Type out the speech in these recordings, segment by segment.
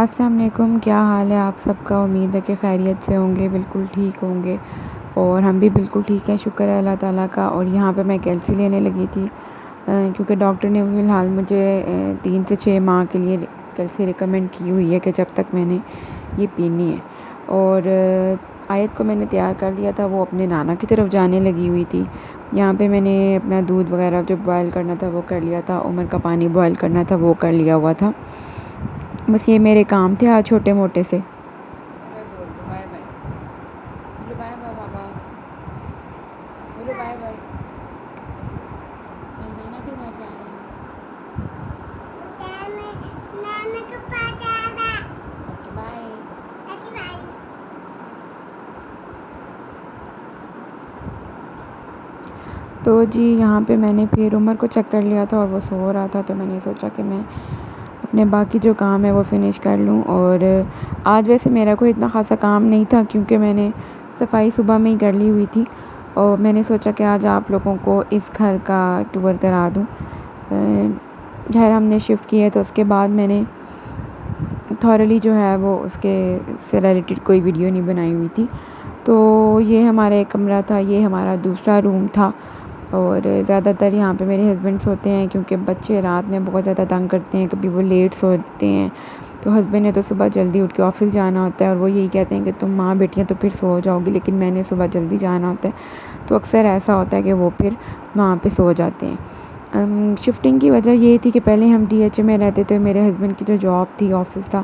السلام علیکم، کیا حال ہے آپ سب کا؟ امید ہے کہ خیریت سے ہوں گے، بالکل ٹھیک ہوں گے، اور ہم بھی بالکل ٹھیک ہیں، شکر ہے اللہ تعالیٰ کا۔ اور یہاں پہ میں کیلسی لینے لگی تھی کیونکہ ڈاکٹر نے فی الحال مجھے 3 سے 6 ماہ کے لیے کیلسی ریکمینڈ کی ہوئی ہے کہ جب تک میں نے یہ پینی ہے۔ اور آیت کو میں نے تیار کر دیا تھا، وہ اپنے نانا کی طرف جانے لگی ہوئی تھی۔ یہاں پہ میں نے اپنا دودھ وغیرہ جو بوائل کرنا تھا وہ کر لیا تھا، عمر کا پانی بوائل کرنا تھا وہ کر لیا ہوا تھا۔ بس یہ میرے کام تھے آج چھوٹے موٹے سے۔ بائے بائے بولو، بائے بائے بابا، بولو بائے بائے۔ میں نانا کے گھر جا رہی ہوں، اوکے بائے۔ تو جی یہاں پہ میں نے پھر عمر کو چیک کر لیا تھا اور وہ سو رہا تھا، تو میں نے سوچا کہ میں اپنے باقی جو کام ہے وہ فنش کر لوں۔ اور آج ویسے میرا کوئی اتنا خاصا کام نہیں تھا کیونکہ میں نے صفائی صبح میں ہی کر لی ہوئی تھی، اور میں نے سوچا کہ آج آپ لوگوں کو اس گھر کا ٹور کرا دوں۔ گھر ہم نے شفٹ کیا ہے تو اس کے بعد میں نے تھورلی جو ہے وہ اس کے سے ریلیٹڈ کوئی ویڈیو نہیں بنائی ہوئی تھی۔ تو یہ ہمارا ایک کمرہ تھا، یہ ہمارا دوسرا روم تھا، اور زیادہ تر یہاں پہ میرے ہسبینڈ سوتے ہیں کیونکہ بچے رات میں بہت زیادہ تنگ کرتے ہیں، کبھی وہ لیٹ سوتے ہیں، تو ہسبینڈ نے تو صبح جلدی اٹھ کے آفس جانا ہوتا ہے، اور وہ یہی کہتے ہیں کہ تم ماں بیٹیاں تو پھر سو جاؤ گی، لیکن میں نے صبح جلدی جانا ہوتا ہے، تو اکثر ایسا ہوتا ہے کہ وہ پھر وہاں پہ سو جاتے ہیں۔ شفٹنگ کی وجہ یہ تھی کہ پہلے ہم ڈی ایچ اے میں رہتے تھے، میرے ہسبینڈ کی جو جاب تھی، آفس تھا،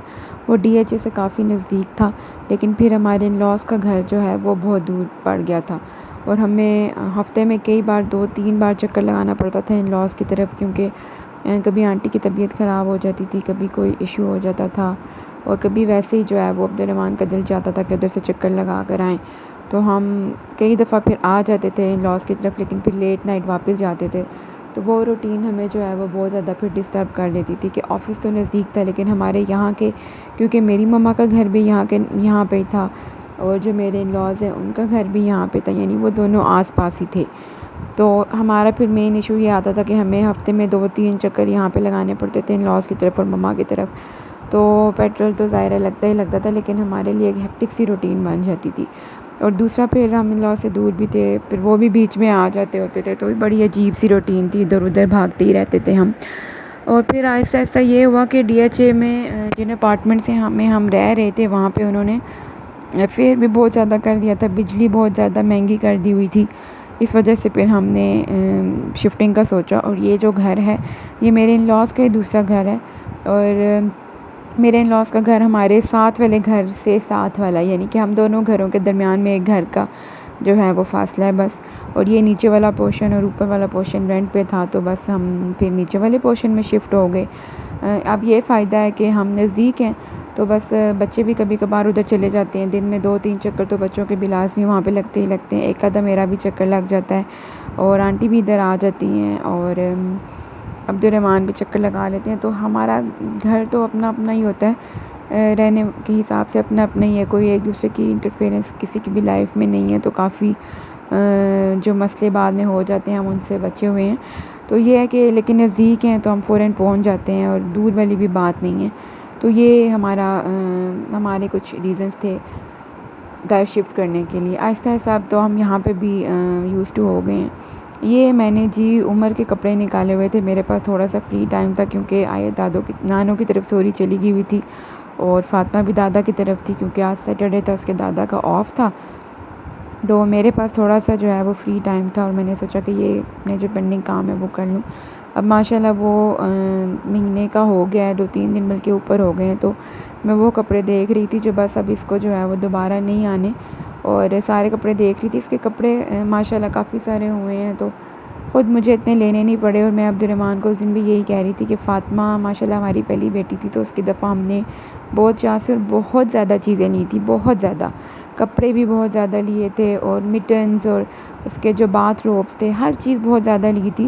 وہ ڈی ایچ اے سے کافی نزدیک تھا، لیکن پھر ہمارے ان لاز کا گھر جو ہے وہ بہت دور پڑ گیا تھا، اور ہمیں ہفتے میں کئی بار 2-3 بار چکر لگانا پڑتا تھا ان لاز کی طرف، کیونکہ کبھی آنٹی کی طبیعت خراب ہو جاتی تھی، کبھی کوئی ایشو ہو جاتا تھا، اور کبھی ویسے ہی جو ہے وہ عبدالرحمن کا دل چاہتا تھا کہ ادھر سے چکر لگا کر آئیں، تو ہم کئی دفعہ پھر آ جاتے تھے ان لاز کی طرف، لیکن پھر لیٹ نائٹ واپس جاتے تھے، تو وہ روٹین ہمیں جو ہے وہ بہت زیادہ پھر ڈسٹرب کر دیتی تھی کہ آفس تو نزدیک تھا، لیکن ہمارے یہاں کے، کیونکہ میری مما کا گھر بھی یہاں پہ ہی تھا، اور جو میرے ان لاز ہیں ان کا گھر بھی یہاں پہ تھا، یعنی وہ دونوں آس پاس ہی تھے، تو ہمارا پھر مین ایشو یہ آتا تھا کہ ہمیں ہفتے میں 2-3 چکر یہاں پہ لگانے پڑتے تھے ان لاز کی طرف اور مما کی طرف، تو پیٹرول تو ظاہر لگتا ہی لگتا تھا، لیکن ہمارے لیے ایک ہیکٹک سی روٹین بن جاتی تھی، اور دوسرا پھر ہم ان لاز سے دور بھی تھے، پھر وہ بھی بیچ میں آ جاتے ہوتے تھے، تو بھی بڑی عجیب سی روٹین تھی، ادھر ادھر بھاگتے ہی رہتے تھے ہم۔ اور پھر آہستہ آہستہ یہ ہوا کہ ڈی ایچ اے میں جن اپارٹمنٹ سے ہم رہ رہے تھے وہاں پہ انہوں نے پھر بھی بہت زیادہ کر دیا تھا، بجلی بہت زیادہ مہنگی کر دی ہوئی تھی، اس وجہ سے پھر ہم نے شفٹنگ کا سوچا، اور یہ جو گھر ہے یہ میرے ان لاز کا ہی دوسرا گھر ہے، اور میرے ان لاز کا گھر ہمارے ساتھ والے گھر سے ساتھ والا، یعنی کہ ہم دونوں گھروں کے درمیان میں ایک گھر کا جو ہے وہ فاصلہ ہے بس، اور یہ نیچے والا پورشن اور اوپر والا پورشن رینٹ پہ تھا، تو بس ہم پھر نیچے والے پورشن میں شفٹ ہو گئے۔ اب یہ فائدہ ہے کہ ہم نزدیک ہیں، تو بس بچے بھی کبھی کبھار ادھر چلے جاتے ہیں، دن میں 2-3 چکر تو بچوں کے بھی لازمی وہاں پہ لگتے ہی لگتے ہیں، ایک آدھا میرا بھی چکر لگ جاتا ہے، اور آنٹی بھی ادھر آ جاتی ہیں، اور عبدالرحمن بھی چکر لگا لیتے ہیں، تو ہمارا گھر تو اپنا اپنا ہی ہوتا ہے، رہنے کے حساب سے اپنا اپنا ہی ہے، کوئی ایک دوسرے کی انٹرفیئرنس کسی کی بھی لائف میں نہیں ہے، تو کافی جو مسئلے بعد میں ہو جاتے ہیں ہم ان سے بچے ہوئے ہیں، تو یہ ہے کہ لیکن نزدیک ہیں تو ہم فوراً پہنچ جاتے ہیں، اور دور والی بھی بات نہیں ہے، تو یہ ہمارے کچھ ریزنز تھے گھر شفٹ کرنے کے لیے۔ آہستہ آہستہ اب تو ہم یہاں پہ بھی یوز ٹو ہو گئے ہیں۔ یہ میں نے جی عمر کے کپڑے نکالے ہوئے تھے، میرے پاس تھوڑا سا فری ٹائم تھا کیونکہ نانوں کی طرف سوری چلی گئی ہوئی تھی، اور فاطمہ بھی دادا کی طرف تھی کیونکہ آج سیٹرڈے تھا، اس کے دادا کا آف تھا، تو میرے پاس تھوڑا سا جو ہے وہ فری ٹائم تھا، اور میں نے سوچا کہ یہ اپنے جو پینڈنگ کام ہے وہ کر لوں۔ اب ماشاءاللہ وہ مہینے کا ہو گیا ہے، 2-3 دن بلکہ اوپر ہو گئے ہیں، تو میں وہ کپڑے دیکھ رہی تھی جو بس اب اس کو جو ہے وہ دوبارہ نہیں آنے، اور سارے کپڑے دیکھ رہی تھی، اس کے کپڑے ماشاءاللہ کافی سارے ہوئے ہیں، تو خود مجھے اتنے لینے نہیں پڑے، اور میں عبدالرحمن کو اس دن بھی یہی کہہ رہی تھی کہ فاطمہ ماشاءاللہ ہماری پہلی بیٹی تھی، تو اس کی دفعہ ہم نے بہت چاہ سے اور بہت زیادہ چیزیں لی تھی، بہت زیادہ کپڑے بھی بہت زیادہ لیے تھے، اور مٹنز اور اس کے جو باتھ روبس تھے، ہر چیز بہت زیادہ لی تھی،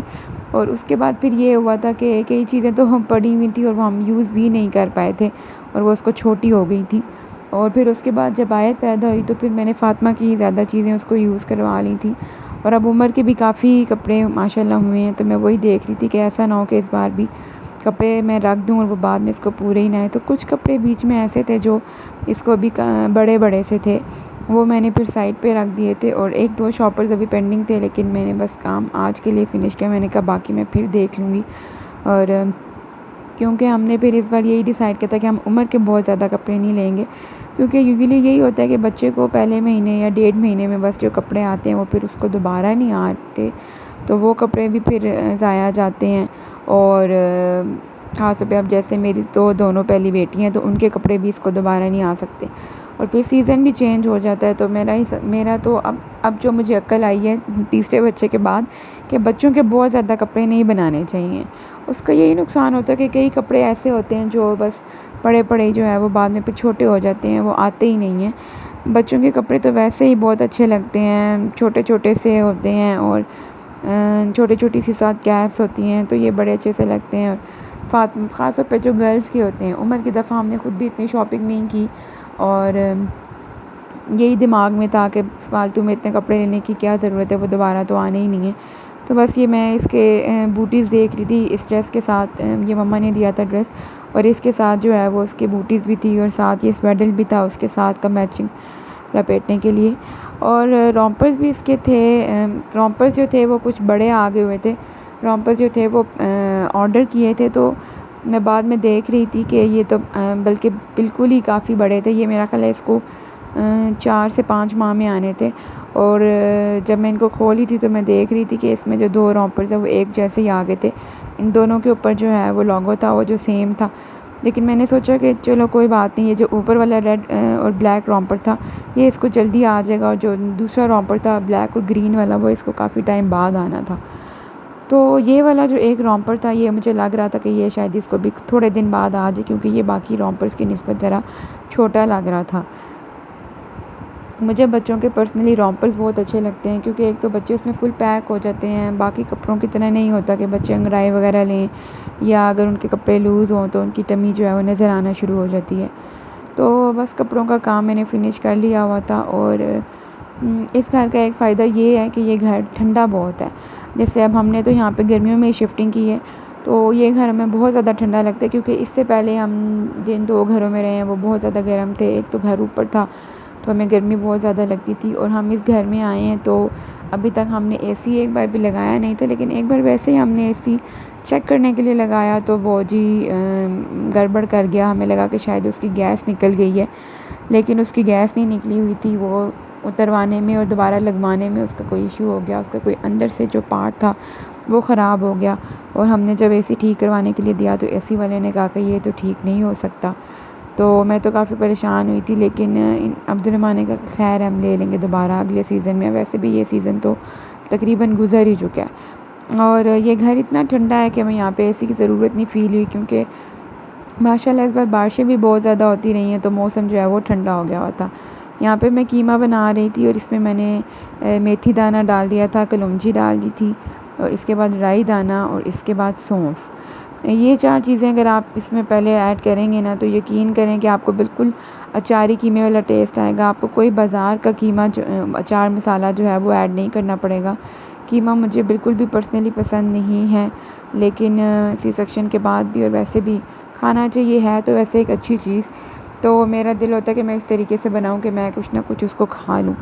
اور اس کے بعد پھر یہ ہوا تھا کہ کئی چیزیں تو ہم پڑی ہوئی تھیں اور وہ ہم یوز بھی نہیں کر پائے تھے، اور وہ اس کو چھوٹی ہو گئی تھی، اور پھر اس کے بعد جب آیت پیدا ہوئی تو پھر میں نے فاطمہ کی زیادہ چیزیں اس کو یوز کروا لی تھیں، اور اب عمر کے بھی کافی کپڑے ماشاءاللہ ہوئے ہیں، تو میں وہی دیکھ رہی تھی کہ ایسا نہ ہو کہ اس بار بھی کپڑے میں رکھ دوں اور وہ بعد میں اس کو پورے ہی نہ آئے. تو کچھ کپڑے بیچ میں ایسے تھے جو اس کو بھی بڑے بڑے سے تھے، وہ میں نے پھر سائڈ پہ رکھ دیے تھے. اور ایک دو شاپرز ابھی پینڈنگ تھے، لیکن میں نے بس کام آج کے لیے فنش کیا. میں نے کہا باقی میں پھر دیکھ لوں گی. اور کیونکہ ہم نے پھر اس بار یہی ڈیسائیڈ کیا تھا کہ ہم عمر کے بہت زیادہ کپڑے نہیں لیں گے، کیونکہ یوزلی یہی ہوتا ہے کہ بچے کو پہلے مہینے یا 1.5 مہینے میں بس جو کپڑے آتے ہیں وہ پھر اس کو دوبارہ نہیں آتے، تو وہ کپڑے بھی پھر ضائع جاتے ہیں. اور خاص طور پہ اب جیسے میری تو دونوں پہلی بیٹی ہیں، تو ان کے کپڑے بھی اس کو دوبارہ نہیں آ سکتے، اور پھر سیزن بھی چینج ہو جاتا ہے. تو میرا تو اب جو مجھے عقل آئی ہے تیسرے بچے کے بعد، کہ بچوں کے بہت زیادہ کپڑے نہیں بنانے چاہیے. اس کا یہی نقصان ہوتا ہے کہ کئی کپڑے ایسے ہوتے ہیں جو بس پڑے پڑے جو ہے وہ بعد میں پھر چھوٹے ہو جاتے ہیں، وہ آتے ہی نہیں ہیں. بچوں کے کپڑے تو ویسے ہی بہت اچھے لگتے ہیں، چھوٹے چھوٹے سے ہوتے ہیں اور چھوٹی چھوٹی سی ساتھ کیپس ہوتی ہیں، تو یہ بڑے اچھے سے لگتے ہیں. اور خاص طور پہ جو گرلس کے ہوتے ہیں، عمر کی دفعہ ہم نے خود بھی اتنی شاپنگ نہیں کی، اور یہی دماغ میں تھا کہ فالتو میں اتنے کپڑے لینے کی کیا ضرورت ہے، وہ دوبارہ تو آنے ہی نہیں ہیں. تو بس یہ میں اس کے بوٹیز دیکھ رہی تھی اس ڈریس کے ساتھ. یہ مما نے دیا تھا ڈریس، اور اس کے ساتھ جو ہے وہ اس کے بوٹیز بھی تھی، اور ساتھ یہ سویڈل بھی تھا اس کے ساتھ کا میچنگ لپیٹنے کے لیے. اور رومپرز بھی اس کے تھے. رومپرز جو تھے وہ کچھ بڑے آگے ہوئے تھے. رومپرز جو تھے وہ آرڈر کیے تھے، تو میں بعد میں دیکھ رہی تھی کہ یہ تو بلکہ بالکل ہی کافی بڑے تھے. یہ میرا خیال ہے اس کو 4 سے 5 ماہ میں آنے تھے. اور جب میں ان کو کھولی تھی تو میں دیکھ رہی تھی کہ اس میں جو 2 رومپرز ہیں وہ ایک جیسے ہی آگے تھے. ان دونوں کے اوپر جو ہے وہ لوگو تھا وہ جو سیم تھا. لیکن میں نے سوچا کہ چلو کوئی بات نہیں، یہ جو اوپر والا ریڈ اور بلیک رومپر تھا یہ اس کو جلدی آ جائے گا، اور جو دوسرا رومپر تھا بلیک اور گرین والا وہ اس کو کافی ٹائم بعد آنا تھا. تو یہ والا جو ایک رومپر تھا یہ مجھے لگ رہا تھا کہ یہ شاید اس کو بھی تھوڑے دن بعد آ جائے، کیونکہ یہ باقی رومپرز کی نسبت ذرا چھوٹا لگ رہا تھا. مجھے بچوں کے پرسنلی رومپرز بہت اچھے لگتے ہیں، کیونکہ ایک تو بچے اس میں فل پیک ہو جاتے ہیں. باقی کپڑوں کی طرح نہیں ہوتا کہ بچے انگڑائی وغیرہ لیں، یا اگر ان کے کپڑے لوز ہوں تو ان کی ٹمی جو ہے وہ نظر آنا شروع ہو جاتی ہے. تو بس کپڑوں کا کام میں نے فنش کر لیا ہوا تھا. اور اس گھر کا ایک فائدہ یہ ہے کہ یہ گھر ٹھنڈا بہت ہے. جیسے اب ہم نے تو یہاں پہ گرمیوں میں شفٹنگ کی ہے، تو یہ گھر ہمیں بہت زیادہ ٹھنڈا لگتا ہے، کیونکہ اس سے پہلے ہم جن 2 گھروں میں رہے ہیں وہ بہت زیادہ گرم تھے. ایک تو گھر اوپر تھا تو ہمیں گرمی بہت زیادہ لگتی تھی، اور ہم اس گھر میں آئے ہیں تو ابھی تک ہم نے اے سی ایک بار بھی لگایا نہیں تھا. لیکن ایک بار ویسے ہی ہم نے اے سی چیک کرنے کے لیے لگایا تو وہ جی گڑبڑ کر گیا. ہمیں لگا کہ شاید اس کی گیس نکل گئی ہے، لیکن اس کی گیس نہیں نکلی ہوئی تھی. وہ اتروانے میں اور دوبارہ لگوانے میں اس کا کوئی ایشو ہو گیا، اس کا کوئی اندر سے جو پارٹ تھا وہ خراب ہو گیا. اور ہم نے جب اے سی ٹھیک کروانے کے لیے دیا تو اے سی والے نے کہا کہ یہ تو ٹھیک نہیں ہو سکتا. تو میں تو کافی پریشان ہوئی تھی، لیکن عبدالرحمٰن نے کہا کہ خیر ہم لے لیں گے دوبارہ اگلے سیزن میں. ویسے بھی یہ سیزن تو تقریباً گزر ہی چکا ہے. اور یہ گھر اتنا ٹھنڈا ہے کہ ہمیں یہاں پہ اے سی کی ضرورت نہیں فیل ہوئی، کیونکہ ماشاء اللہ اس بار بارشیں بھی بہت زیادہ ہوتی رہی ہیں، تو موسم جو ہے وہ ٹھنڈا ہو گیا ہوا تھا. یہاں پہ میں قیمہ بنا رہی تھی، اور اس میں میں نے میتھی دانہ ڈال دیا تھا، کلونجی ڈال دی تھی، اور اس کے بعد رائی دانہ، اور اس کے بعد سونف. یہ 4 چیزیں اگر آپ اس میں پہلے ایڈ کریں گے نا تو یقین کریں کہ آپ کو بالکل اچاری قیمے والا ٹیسٹ آئے گا. آپ کو کوئی بازار کا قیمہ اچار مسالہ جو ہے وہ ایڈ نہیں کرنا پڑے گا. قیمہ مجھے بالکل بھی پرسنلی پسند نہیں ہے، لیکن سی سیکشن کے بعد بھی اور ویسے بھی کھانا چاہیے، ہے تو ویسے ایک اچھی چیز. تو میرا دل ہوتا ہے کہ میں اس طریقے سے بناؤں کہ میں کچھ نہ کچھ اس کو کھا لوں.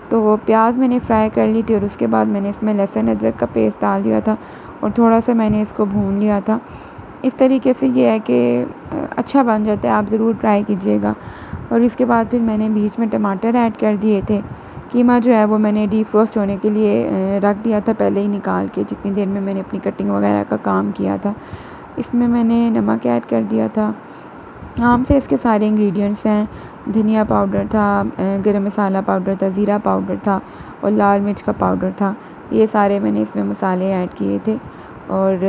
تو وہ پیاز میں نے فرائی کر لی تھی، اور اس کے بعد میں نے اس میں لہسن ادرک کا پیسٹ ڈال دیا تھا، اور تھوڑا سا میں نے اس کو بھون لیا تھا. اس طریقے سے یہ ہے کہ اچھا بن جاتا ہے، آپ ضرور ٹرائی کیجیے گا. اور اس کے بعد پھر میں نے بیچ میں ٹماٹر ایڈ کر دیے تھے. قیمہ جو ہے وہ میں نے ڈی فروسٹ ہونے کے لیے رکھ دیا تھا پہلے ہی نکال کے، جتنی دیر میں نے اپنی کٹنگ وغیرہ کا کام کیا تھا. اس میں میں نے نمک ایڈ کر دیا تھا. عام سے اس کے سارے انگریڈینٹس ہیں. دھنیا پاؤڈر تھا، گرم مسالہ پاؤڈر تھا، زیرہ پاؤڈر تھا، اور لال مرچ کا پاؤڈر تھا. یہ سارے میں نے اس میں مسالے ایڈ کیے تھے. اور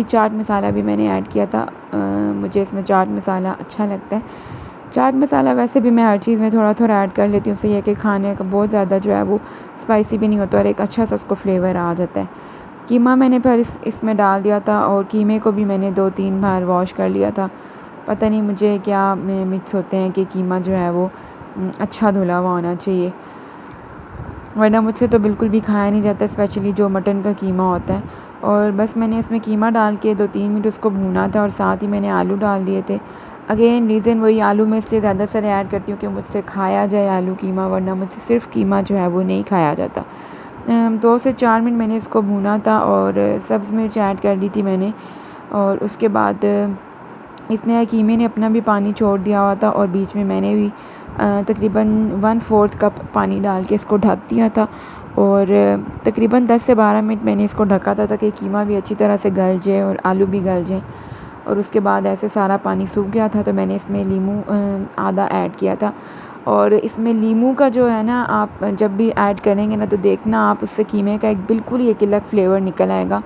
چاٹ مسالہ بھی میں نے ایڈ کیا تھا. مجھے اس میں چاٹ مسالہ اچھا لگتا ہے. چاٹ مسالہ ویسے بھی میں ہر چیز میں تھوڑا تھوڑا ایڈ کر لیتی ہوں، اس سے یہ کہ کھانے کا بہت زیادہ جو ہے وہ اسپائسی بھی نہیں ہوتا، اور ایک اچھا سا اس کو فلیور آ جاتا ہے. قیمہ میں نے پھر اس میں ڈال دیا تھا، اور قیمے کو بھی میں نے 2-3 بار واش کر لیا تھا. پتہ نہیں مجھے کیا مکس ہوتے ہیں کہ قیمہ جو ہے وہ اچھا دھلا ہوا ہونا چاہیے، ورنہ مجھ سے تو بالکل بھی کھایا نہیں جاتا، اسپیشلی جو مٹن کا قیمہ ہوتا ہے. اور بس میں نے اس میں قیمہ ڈال کے 2-3 منٹ اس کو بھونا تھا، اور ساتھ ہی میں نے آلو ڈال دیے تھے۔ اگین ریزن وہی، آلو میں اس لیے زیادہ سر ایڈ کرتی ہوں کہ مجھ سے کھایا جائے آلو قیمہ، ورنہ مجھ سے صرف قیمہ جو ہے وہ نہیں کھایا جاتا۔ 2 سے 4 منٹ میں نے اس کو بھونا تھا، اور سبز مرچ ایڈ کر دی تھی میں نے، اور اس کے بعد اس نے قیمے نے اپنا بھی پانی چھوڑ دیا ہوا تھا، اور بیچ میں میں نے بھی تقریباً 1/4 کپ پانی ڈال کے اس کو ڈھک دیا تھا، اور تقریباً 10 سے 12 منٹ میں نے اس کو ڈھکا تھا تاکہ قیمہ بھی اچھی طرح سے گل جائے اور آلو بھی گل جائیں۔ اور اس کے بعد ایسے سارا پانی سوکھ گیا تھا تو میں نے اس میں لیموں آدھا ایڈ کیا تھا، اور اس میں لیموں کا جو ہے نا، آپ جب بھی ایڈ کریں گے نا تو دیکھنا آپ اس سے قیمے کا ایک بالکل ہی ایک الگ فلیور نکل آئے گا۔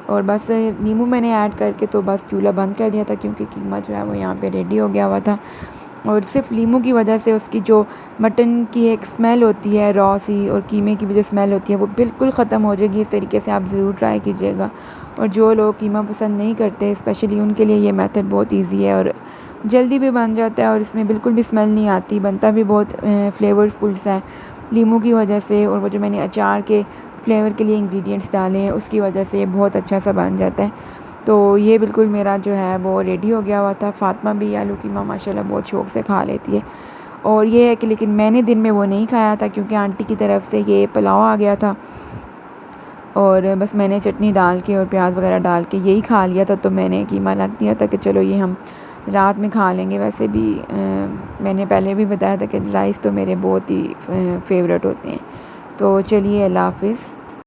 اور بس لیموں میں نے ایڈ کر کے تو بس چولہا بند کر دیا تھا، کیونکہ قیمہ جو ہے وہ یہاں پہ ریڈی ہو گیا ہوا تھا، اور صرف لیموں کی وجہ سے اس کی جو مٹن کی ایک اسمیل ہوتی ہے را سی، اور قیمے کی بھی جو اسمیل ہوتی ہے وہ بالکل ختم ہو جائے گی۔ اس طریقے سے آپ ضرور ٹرائی کیجیے گا، اور جو لوگ قیمہ پسند نہیں کرتے اسپیشلی ان کے لیے یہ میتھڈ بہت ایزی ہے، اور جلدی بھی بن جاتا ہے، اور اس میں بالکل بھی اسمیل نہیں آتی، بنتا بھی بہت فلیورفل سا ہے لیموں کی وجہ سے، اور وہ جو میں نے اچار کے فلیور کے لیے انگریڈینٹس ڈالے ہیں اس کی وجہ سے یہ بہت اچھا سا بن جاتا ہے۔ تو یہ بالکل میرا جو ہے وہ ریڈی ہو گیا ہوا تھا۔ فاطمہ بھی آلو قیمہ ماشاءاللہ بہت شوق سے کھا لیتی ہے، اور یہ ہے کہ لیکن میں نے دن میں وہ نہیں کھایا تھا کیونکہ آنٹی کی طرف سے یہ پلاؤ آ گیا تھا، اور بس میں نے چٹنی ڈال کے اور پیاز وغیرہ ڈال کے یہی کھا لیا تھا، تو میں نے قیمہ رکھ دیا تھا کہ چلو یہ ہم رات میں کھا لیں گے۔ ویسے بھی میں نے پہلے بھی بتایا تھا کہ رائس تو میرے بہت ہی فیوریٹ ہوتے ہیں۔ تو چلیے، اللہ حافظ۔